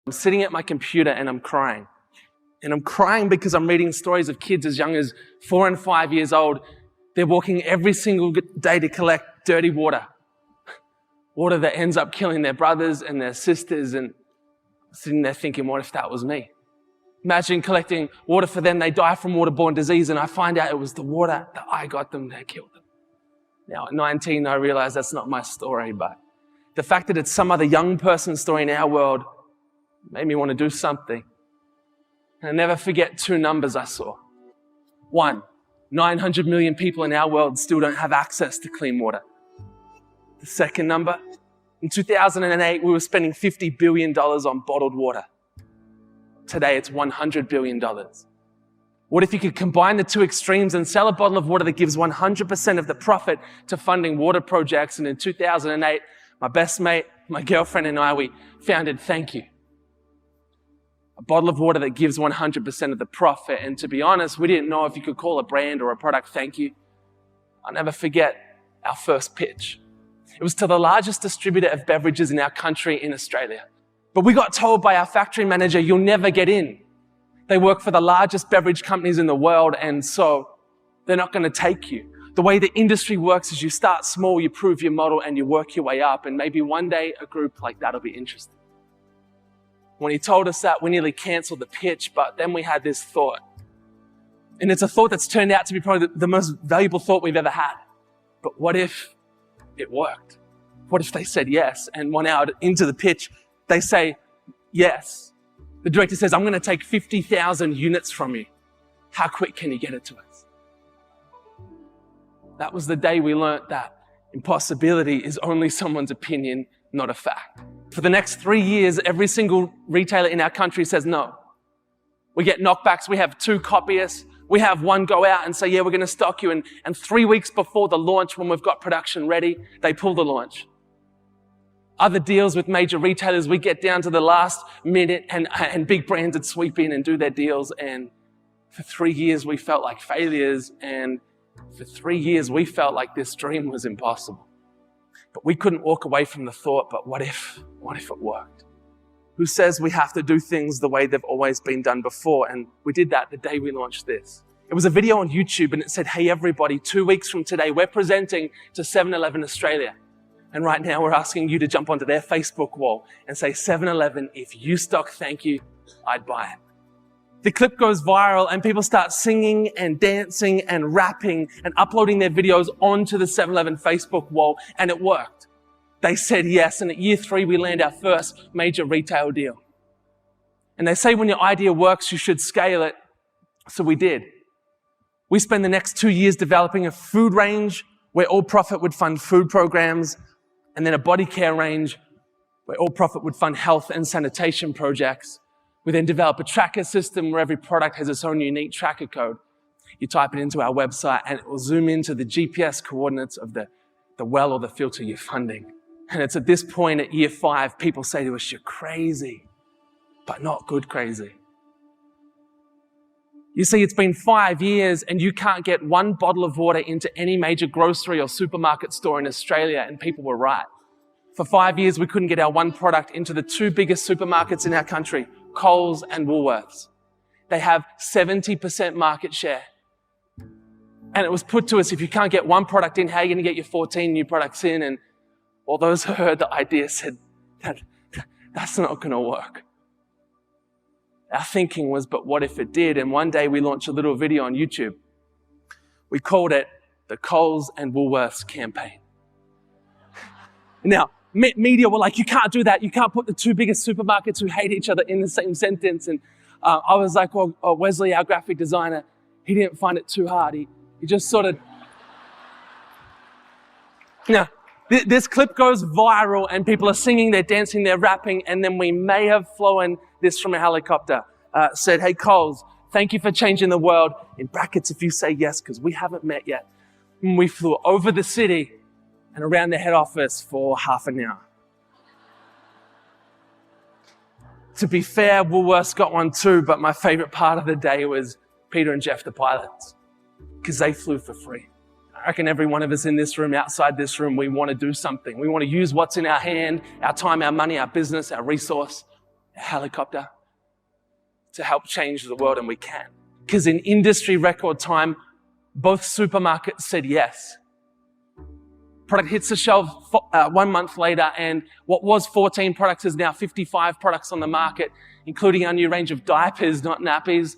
I'm sitting at my computer and I'm crying. And I'm crying because I'm reading stories of kids as young as 4 and 5 years old. They're walking every single day to collect dirty water. Water that ends up killing their brothers and their sisters. And I'm sitting there thinking, what if that was me? Imagine collecting water for them. They die from waterborne disease, and I find out it was the water that I got them that killed them. Now, at 19, I realize that's not my story, but the fact that it's some other young person's story in our world made me want to do something. And I'll never forget 2 numbers I saw. 1, 900 million people in our world still don't have access to clean water. The second number, in 2008, we were spending $50 billion on bottled water. Today, it's $100 billion. What if you could combine the 2 extremes and sell a bottle of water that gives 100% of the profit to funding water projects? And in 2008, my best mate, my girlfriend and I, we founded Thank You. A bottle of water that gives 100% of the profit. And to be honest, we didn't know if you could call a brand or a product Thank You. I'll never forget our first pitch. It was to the largest distributor of beverages in our country in Australia. But we got told by our factory manager, you'll never get in. They work for the largest beverage companies in the world, and so they're not going to take you. The way the industry works is you start small, you prove your model, and you work your way up. And maybe one day a group like that will be interested. When he told us that, we nearly canceled the pitch, but then we had this thought. And it's a thought that's turned out to be probably the most valuable thought we've ever had. But what if it worked? What if they said yes? And 1 hour into the pitch, they say yes. The director says, I'm going to take 50,000 units from you. How quick can you get it to us? That was the day we learned that impossibility is only someone's opinion, not a fact. For the next 3 years, every single retailer in our country says no. We get knockbacks. We have 2 copyists. We have 1 go out and say, yeah, we're going to stock you. And 3 weeks before the launch, when we've got production ready, they pull the launch. Other deals with major retailers, we get down to the last minute and big brands would sweep in and do their deals. And for 3 years, we felt like failures. And for 3 years, we felt like this dream was impossible. But we couldn't walk away from the thought, but what if it worked? Who says we have to do things the way they've always been done before? And we did that the day we launched this. It was a video on YouTube and it said, hey everybody, 2 weeks from today, we're presenting to 7-Eleven Australia. And right now we're asking you to jump onto their Facebook wall and say, 7-Eleven, if you stock Thank You, I'd buy it. The clip goes viral and people start singing and dancing and rapping and uploading their videos onto the 7-Eleven Facebook wall, and it worked. They said yes, and at year 3, we land our first major retail deal. And they say when your idea works, you should scale it. So we did. We spent the next 2 years developing a food range where all profit would fund food programs, and then a body care range where all profit would fund health and sanitation projects. We then develop a tracker system where every product has its own unique tracker code. You type it into our website and it will zoom into the GPS coordinates of the well or the filter you're funding. And it's at this point at year 5, people say to us, you're crazy, but not good crazy. You see, it's been 5 years and you can't get 1 bottle of water into any major grocery or supermarket store in Australia, and people were right. For 5 years, we couldn't get our 1 product into the 2 biggest supermarkets in our country, Coles and Woolworths. They have 70% market share. And it was put to us, if you can't get 1 product in, how are you going to get your 14 new products in? And all those who heard the idea said, that's not going to work. Our thinking was, but what if it did? And one day we launched a little video on YouTube. We called it the Coles and Woolworths campaign. Now, media were like, you can't do that. You can't put the 2 biggest supermarkets who hate each other in the same sentence. And I was like, well, Wesley, our graphic designer, he didn't find it too hard. He just sort of... Now, this clip goes viral and people are singing, they're dancing, they're rapping, and then we may have flown this from a helicopter. Said, hey, Coles, thank you for changing the world. In brackets, if you say yes, because we haven't met yet. And we flew over the city and around the head office for half an hour. To be fair, Woolworths got one too, but my favorite part of the day was Peter and Jeff, the pilots, because they flew for free. I reckon every one of us in this room, outside this room, we want to do something. We want to use what's in our hand, our time, our money, our business, our resource, a helicopter, to help change the world, and we can. Because in industry record time, both supermarkets said yes. Product hits the shelf 1 month later, and what was 14 products is now 55 products on the market, including our new range of diapers, not nappies,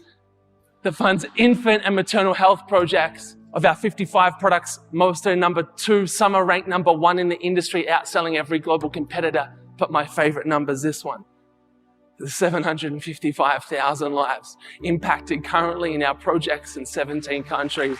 that funds infant and maternal health projects. Of our 55 products, most are number 2. Some are ranked number 1 in the industry, outselling every global competitor. But my favorite number is this one. The 755,000 lives impacted currently in our projects in 17 countries.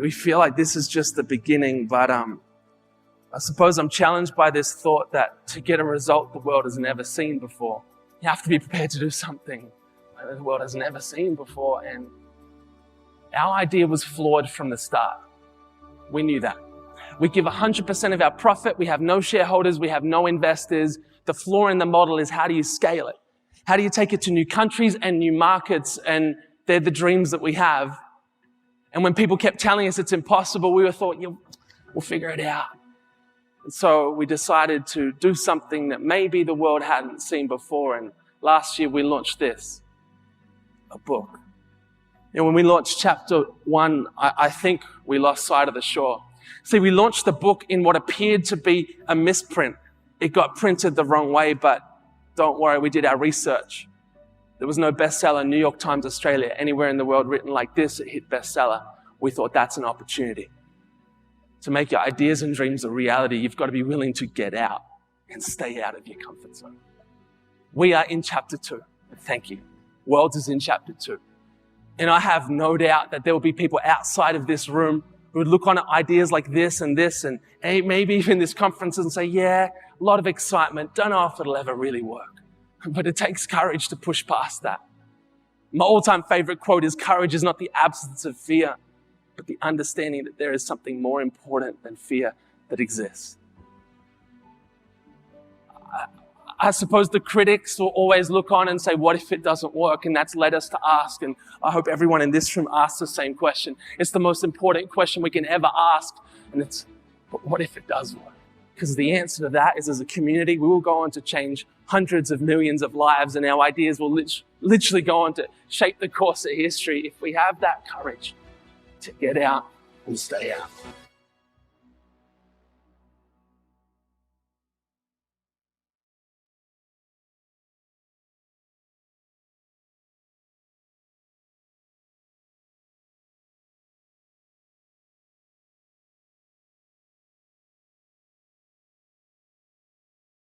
We feel like this is just the beginning, but I suppose I'm challenged by this thought that to get a result the world has never seen before, you have to be prepared to do something that the world has never seen before. And our idea was flawed from the start. We knew that. We give 100% of our profit. We have no shareholders. We have no investors. The flaw in the model is, how do you scale it? How do you take it to new countries and new markets? And they're the dreams that we have. And when people kept telling us it's impossible, we were thought, we'll figure it out. And so we decided to do something that maybe the world hadn't seen before. And last year we launched this, a book. And when we launched chapter 1, I think we lost sight of the shore. See, we launched the book in what appeared to be a misprint. It got printed the wrong way, but don't worry, we did our research. There was no bestseller, New York Times Australia, anywhere in the world written like this. It hit bestseller. We thought that's an opportunity. To make your ideas and dreams a reality, you've got to be willing to get out and stay out of your comfort zone. We are in chapter 2. Thank you. Worlds is in chapter 2. And I have no doubt that there will be people outside of this room who would look on at ideas like this, and hey, maybe even this conference and say, yeah, a lot of excitement. Don't know if it'll ever really work. But it takes courage to push past that. My all-time favorite quote is, courage is not the absence of fear, but the understanding that there is something more important than fear that exists. I suppose the critics will always look on and say, what if it doesn't work? And that's led us to ask, and I hope everyone in this room asks the same question. It's the most important question we can ever ask, and it's, but what if it does work? Because the answer to that is, as a community, we will go on to change hundreds of millions of lives, and our ideas will literally go on to shape the course of history if we have that courage to get out and stay out.